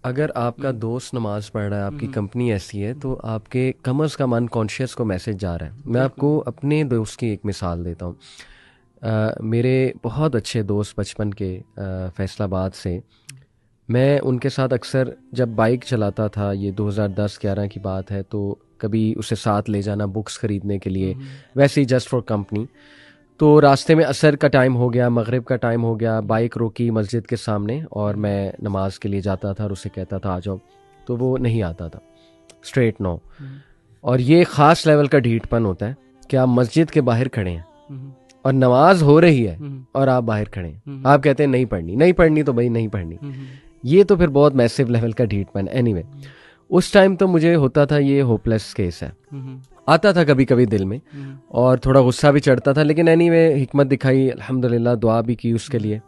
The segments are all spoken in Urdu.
اگر آپ کا دوست نماز پڑھ رہا ہے, آپ کی کمپنی ایسی ہے, تو آپ کے کم از کم انکانشیس کو میسج جا رہا ہے. میں آپ کو اپنے دوست کی ایک مثال دیتا ہوں. میرے بہت اچھے دوست بچپن کے فیصل آباد سے, میں ان کے ساتھ اکثر جب بائک چلاتا تھا, یہ 2010-11 کی بات ہے, تو کبھی اسے ساتھ لے جانا بکس خریدنے کے لیے, ویسے ہی جسٹ فار کمپنی. تو راستے میں عصر کا ٹائم ہو گیا, مغرب کا ٹائم ہو گیا, بائک روکی مسجد کے سامنے, اور میں نماز کے لیے جاتا تھا اور اسے کہتا تھا آ جاؤ, تو وہ نہیں آتا تھا اسٹریٹ نو. اور یہ خاص لیول کا ڈھیٹ پن ہوتا ہے کہ آپ مسجد کے باہر کھڑے ہیں اور نماز ہو رہی ہے اور آپ باہر کھڑے ہیں, آپ کہتے ہیں نہیں پڑھنی تو بھائی نہیں پڑھنی. یہ تو پھر بہت میسو لیول کا ڈھیٹ پن. اینی وے, اس ٹائم تو مجھے ہوتا تھا یہ ہوپ لیس کیس ہے, آتا تھا کبھی کبھی دل میں اور تھوڑا غصہ بھی چڑھتا تھا, لیکن اینی وے حکمت دکھائی, الحمدللہ دعا بھی کی اس کے لیے.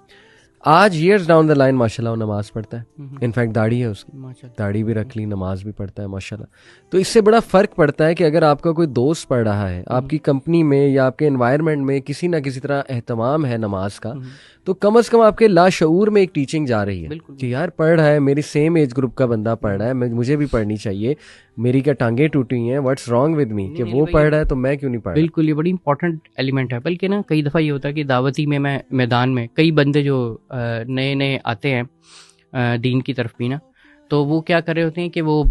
آج ایئرز ڈاؤن دا لائن ماشاء اللہ وہ نماز پڑھتا ہے, انفیکٹ داڑھی ہے اس کی, داڑھی بھی رکھ لی, نماز بھی پڑھتا ہے ماشاء اللہ. تو اس سے بڑا فرق پڑتا ہے کہ اگر آپ کا کوئی دوست پڑھ رہا ہے, آپ کی کمپنی میں یا آپ کے انوائرمنٹ میں کسی نہ کسی طرح اہتمام ہے نماز کا, تو کم از کم آپ کے لاشعور میں ایک ٹیچنگ جا رہی ہے کہ یار پڑھ رہا ہے, میری سیم ایج گروپ کا بندہ پڑھ رہا ہے, مجھے بھی پڑھنی چاہیے, میری کیا ٹانگیں ٹوٹی ہیں, واٹس رانگ ود می کہ وہ پڑھ رہا ہے تو میں کیوں نہیں پڑھ رہا. بالکل, یہ بڑی امپورٹنٹ ایلیمنٹ ہے. بلکہ نا کئی دفعہ یہ ہوتا ہے کہ دعوتی میں میدان میں کئی بندے جو نئے نئے آتے ہیں دین کی طرف بھی نا, تو وہ کیا کر رہے ہوتے ہیں کہ وہ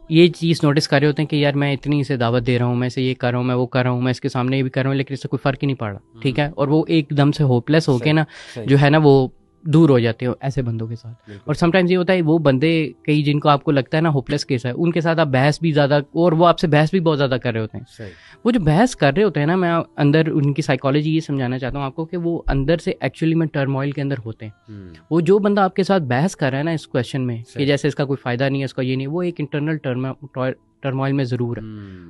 یہ چیز نوٹس کر رہے ہوتے ہیں کہ یار میں اتنی سے دعوت دے رہا ہوں, میں اسے یہ کر رہا ہوں, میں وہ کر رہا ہوں, میں اس کے سامنے یہ بھی کر رہا ہوں, لیکن اس سے کوئی فرق ہی نہیں پڑ رہا. ٹھیک ہے, اور وہ ایک دم سے ہوپ لیس ہو کے نا جو ہے نا وہ دور ہو جاتے ہو ایسے بندوں کے ساتھ. اور سم ٹائمز یہ ہوتا ہے وہ بندے کئی جن کو آپ کو لگتا ہے نا ہوپ لیس کیس ہے, ان کے ساتھ آپ بحث بھی زیادہ, اور وہ آپ سے بحث بھی بہت زیادہ کر رہے ہوتے ہیں. وہ جو بحث کر رہے ہوتے ہیں نا, میں اندر ان کی سائیکالوجی یہ سمجھانا چاہتا ہوں آپ کو کہ وہ اندر سے ایکچولی میں ٹرموائل کے اندر ہوتے ہیں. وہ جو بندہ آپ کے ساتھ بحث کر رہا ہے نا اس کویشچن میں کہ جیسے اس کا کوئی فائدہ نہیں ہے, اس کا یہ نہیں, وہ ایک انٹرنل ٹرموائل میں ضرور ہے,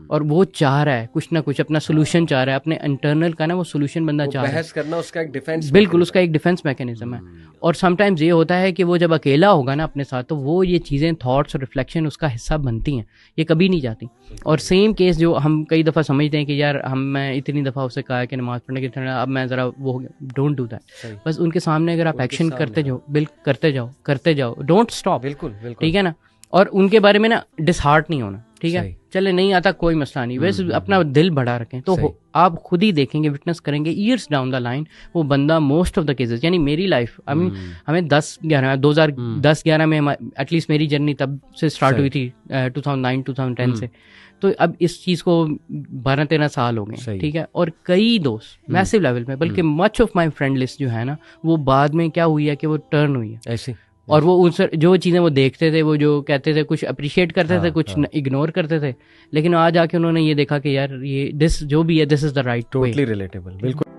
اور وہ چاہ رہا ہے کچھ نہ کچھ اپنا سولوشن چاہ رہا ہے, اپنے انٹرنل کا نا وہ سولوشن بندہ چاہ رہا ہے. بحث کرنا اس کا ایک ڈیفینس, بالکل اس کا ایک ڈیفینس میکینزم ہے. اور سم ٹائمز یہ ہوتا ہے کہ وہ جب اکیلا ہوگا نا اپنے ساتھ, تو وہ یہ چیزیں تھاٹس اور ریفلیکشن اس کا حصہ بنتی ہیں, یہ کبھی نہیں جاتی. اور سیم کیس جو ہم کئی دفعہ سمجھتے ہیں کہ یار میں اتنی دفعہ اسے کہا کہ نماز پڑھنے کی, اب میں ذرا وہ ڈونٹ ڈو دیٹ. بس ان کے سامنے اگر آپ ایکشن کرتے جاؤ, ڈونٹ اسٹاپ. بالکل ٹھیک ہے نا, اور ان کے بارے میں نا ڈس ہارٹ نہیں ہونا. ٹھیک ہے, چلے نہیں آتا کوئی مسئلہ نہیں, ویسے اپنا دل بڑھا رکھیں, تو آپ خود ہی دیکھیں گے, وٹنس کریں گے ایئرس ڈاؤن دا لائن وہ بندہ موسٹ آف دا کیسز, یعنی میری لائف ہمیں 2010-11 میں ایٹ لیسٹ میری جرنی تب سے اسٹارٹ ہوئی تھی 2009-2010 سے, تو اب اس چیز کو 12-13 سال ہو گئے. ٹھیک ہے, اور کئی دوست میسو لیول میں, بلکہ much of my friend list جو ہے نا وہ بعد میں کیا ہوئی ہے کہ وہ ٹرن ہوئی ہے ایسے. اور وہ ان سے جو چیزیں وہ دیکھتے تھے, وہ جو کہتے تھے, کچھ اپریشیٹ کرتے تھے, کچھ اگنور کرتے تھے, لیکن آج آ کے انہوں نے یہ دیکھا کہ یار یہ دس جو بھی ہے دس از دا رائٹ. Totally relatable. بالکل.